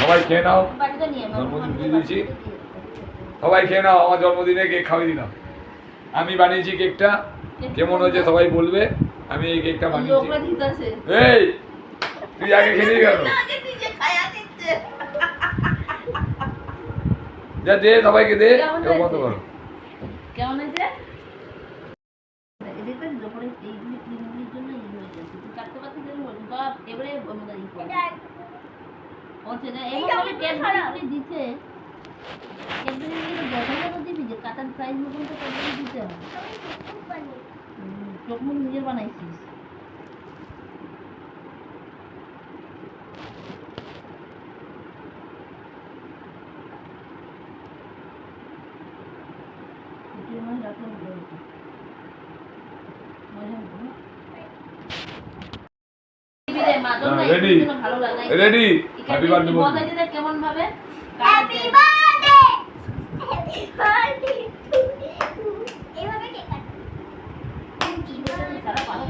সবাই খেয়ে নাও, জন্মদিন দিয়ে দিয়েছি, সবাই খেয়ে নাও। আমার জন্মদিনে কেক খাওয়াই দিলাম। আমি বানিয়েছি কেকটা, কেমন হয়েছে সবাই বলবে। আমি এই কেকটা বানিয়েছি। এই তুই আগে খেয়ে গেল, যা দে সবাইকে দে, বন্ধ করো। কেমন হয়েছে? চোখ মুখ নিজের বানাইছিস। রেডি রেডি, হ্যাপি বার্থডে বল। কেমন ভাবে happy birthday, happy birthday to you. এভাবে কেক কাটো। সারা পাড়া